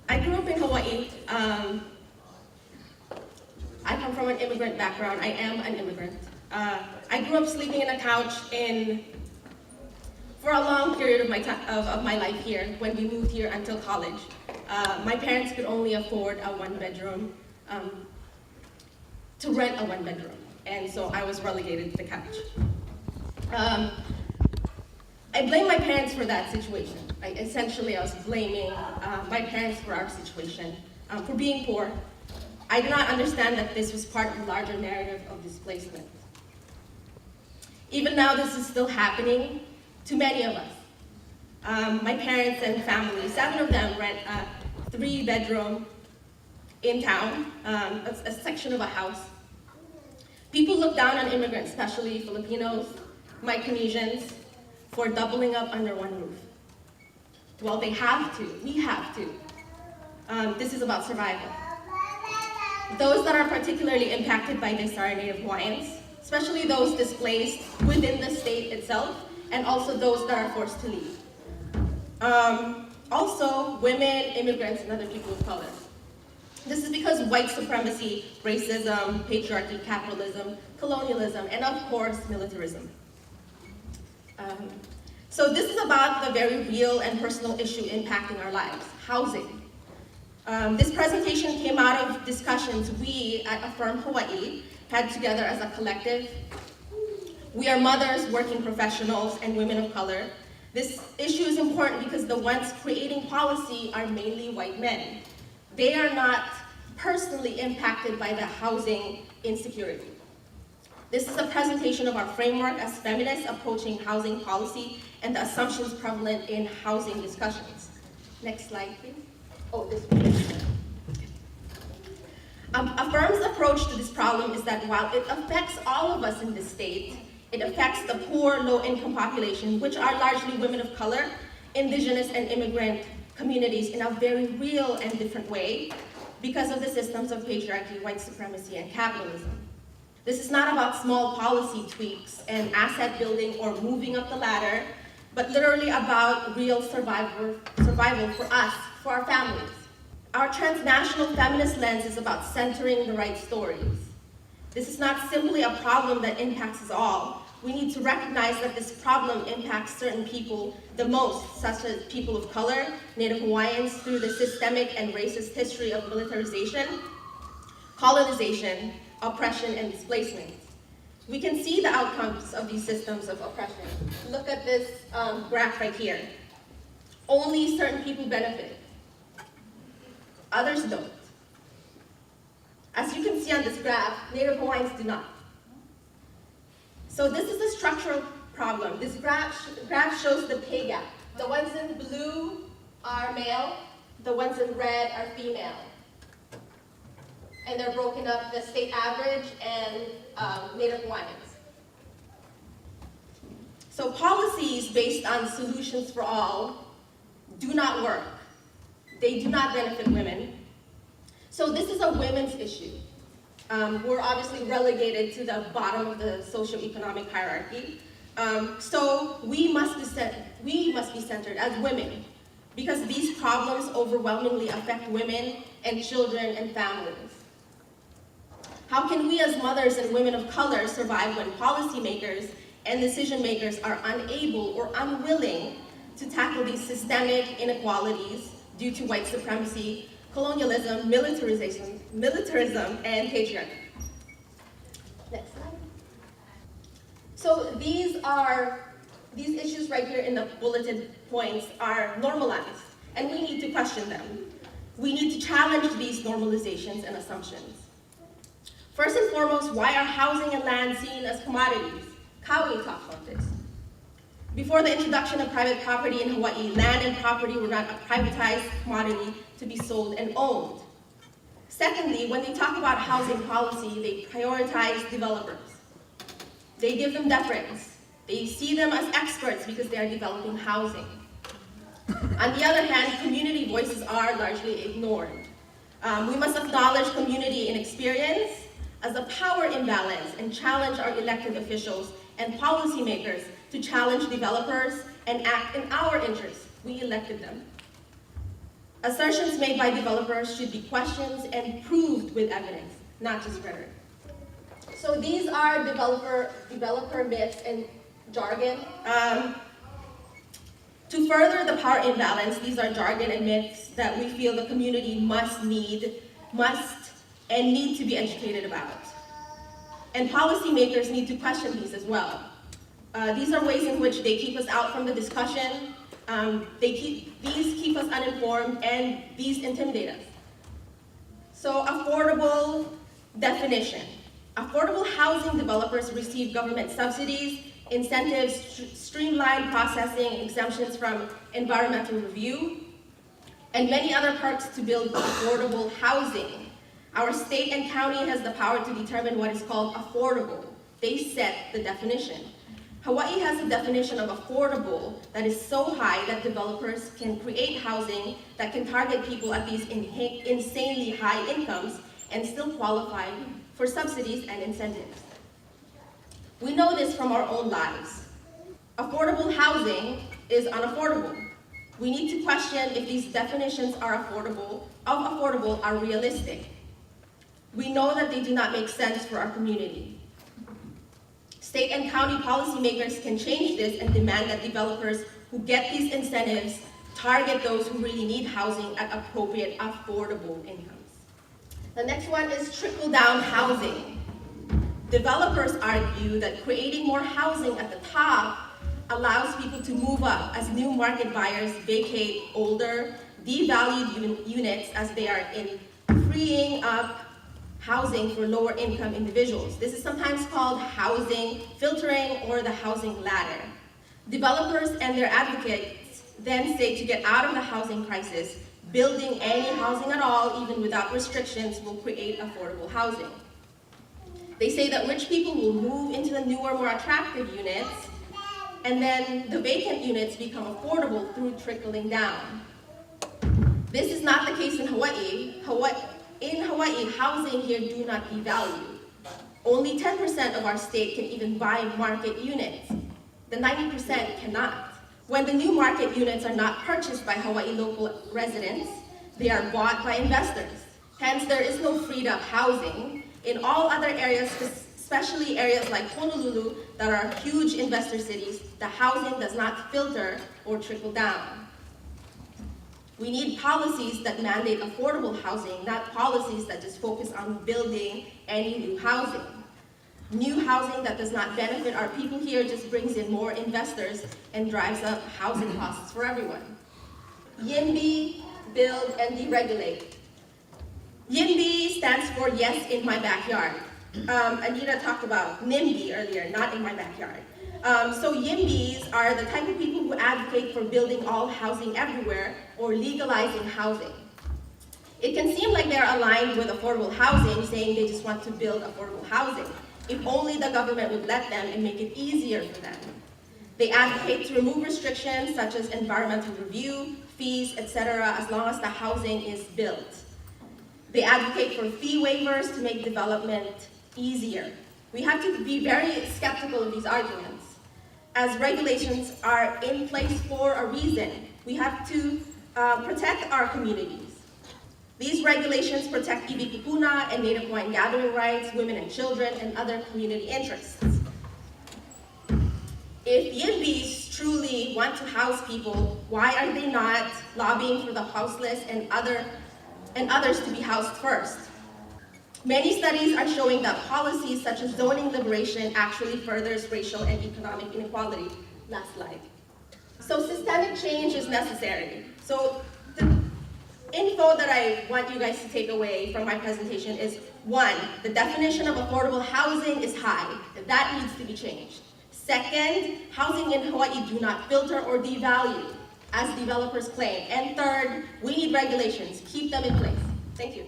I grew up in Hawaii. I come from an immigrant background. I am an immigrant. I grew up sleeping in a couch for a long period of my life here when we moved here until college. My parents could only afford a one-bedroom, to rent a one-bedroom, and so I was relegated to the couch. I blame my parents for that situation. Essentially, I was blaming my parents for our situation, for being poor. I did not understand that this was part of the larger narrative of displacement. Even now, this is still happening to many of us. My parents and family, 7 of them rent a 3-bedroom in town, a section of a house. People look down on immigrants, especially Filipinos, Micronesians, for doubling up under one roof. Well, they have to, we have to. This is about survival. Those that are particularly impacted by this are Native Hawaiians, especially those displaced within the state itself, and also those that are forced to leave. Also, women, immigrants, and other people of color. This is because white supremacy, racism, patriarchy, capitalism, colonialism, and of course, militarism. So this is about the very real and personal issue impacting our lives, housing. This presentation came out of discussions we at Affirm Hawai'i had together as a collective. We are mothers, working professionals, and women of color. This issue is important because the ones creating policy are mainly white men. They are not personally impacted by the housing insecurity. This is a presentation of our framework as feminists approaching housing policy and the assumptions prevalent in housing discussions. Next slide, please. Oh, this one. Affirm's approach to this problem is that while it affects all of us in this state, it affects the poor, low-income population, which are largely women of color, indigenous, and immigrant communities in a very real and different way because of the systems of patriarchy, white supremacy, and capitalism. This is not about small policy tweaks and asset building or moving up the ladder, but literally about real survival for us, for our families. Our transnational feminist lens is about centering the right stories. This is not simply a problem that impacts us all. We need to recognize that this problem impacts certain people the most, such as people of color, Native Hawaiians, through the systemic and racist history of militarization, colonization, oppression, and displacement. We can see the outcomes of these systems of oppression. Look at this graph right here. Only certain people benefit. Others don't. As you can see on this graph, Native Hawaiians do not. So this is a structural problem. This graph shows the pay gap. The ones in blue are male, the ones in red are female. And they're broken up, the state average and Native Hawaiians. So policies based on solutions for all do not work. They do not benefit women. So this is a women's issue. We're obviously relegated to the bottom of the socioeconomic hierarchy. So we must be centered as women because these problems overwhelmingly affect women and children and families. How can we as mothers and women of color survive when policymakers and decision makers are unable or unwilling to tackle these systemic inequalities due to white supremacy, colonialism, militarism, and patriarchy? Next slide. So these issues right here in the bulleted points are normalized, and we need to question them. We need to challenge these normalizations and assumptions. First and foremost, why are housing and land seen as commodities? Kaui talks about this. Before the introduction of private property in Hawaii, land and property were not a privatized commodity to be sold and owned. Secondly, when they talk about housing policy, they prioritize developers. They give them deference. They see them as experts because they are developing housing. On the other hand, community voices are largely ignored. We must acknowledge community inexperience as a power imbalance and challenge our elected officials and policymakers to challenge developers and act in our interests. We elected them. Assertions made by developers should be questioned and proved with evidence, not just rhetoric. So these are developer myths and jargon. To further the power imbalance, these are jargon and myths that we feel the community must and need to be educated about. And policymakers need to question these as well. These are ways in which they keep us out from the discussion. These keep us uninformed, and these intimidate us. So affordable definition. Affordable housing developers receive government subsidies, incentives, streamlined processing, exemptions from environmental review, and many other perks to build affordable housing. Our state and county has the power to determine what is called affordable. They set the definition. Hawaii has a definition of affordable that is so high that developers can create housing that can target people at these insanely high incomes and still qualify for subsidies and incentives. We know this from our own lives. Affordable housing is unaffordable. We need to question if these definitions of affordable are realistic. We know that they do not make sense for our community. State and county policymakers can change this and demand that developers who get these incentives target those who really need housing at appropriate, affordable incomes. The next one is trickle-down housing. Developers argue that creating more housing at the top allows people to move up as new market buyers vacate older, devalued units as they are in freeing up housing for lower income individuals. This is sometimes called housing filtering or the housing ladder. Developers and their advocates then say to get out of the housing crisis, building any housing at all, even without restrictions, will create affordable housing. They say that rich people will move into the newer, more attractive units, and then the vacant units become affordable through trickling down. This is not the case in Hawaii. In Hawaii, housing here do not devalue. Only 10% of our state can even buy market units. The 90% cannot. When the new market units are not purchased by Hawaii local residents, they are bought by investors. Hence, there is no freed up housing. In all other areas, especially areas like Honolulu that are huge investor cities, the housing does not filter or trickle down. We need policies that mandate affordable housing, not policies that just focus on building any new housing. New housing that does not benefit our people here just brings in more investors and drives up housing costs for everyone. YIMBY, build and deregulate. YIMBY stands for yes in my backyard. Anita talked about NIMBY earlier, not in my backyard. So YIMBYs are the type of people who advocate for building all housing everywhere or legalizing housing. It can seem like they're aligned with affordable housing, saying they just want to build affordable housing. If only the government would let them and make it easier for them. They advocate to remove restrictions such as environmental review, fees, etc., as long as the housing is built. They advocate for fee waivers to make development easier. We have to be very skeptical of these arguments, as regulations are in place for a reason. We have to protect our communities. These regulations protect iwi kupuna and Native Hawaiian gathering rights, women and children, and other community interests. If YIMBYs truly want to house people, why are they not lobbying for the houseless and others to be housed first? Many studies are showing that policies such as zoning liberation actually furthers racial and economic inequality. Last slide. So systemic change is necessary. So the info that I want you guys to take away from my presentation is, 1, the definition of affordable housing is high. That needs to be changed. Second, housing in Hawaii do not filter or devalue, as developers claim. And third, we need regulations. Keep them in place. Thank you.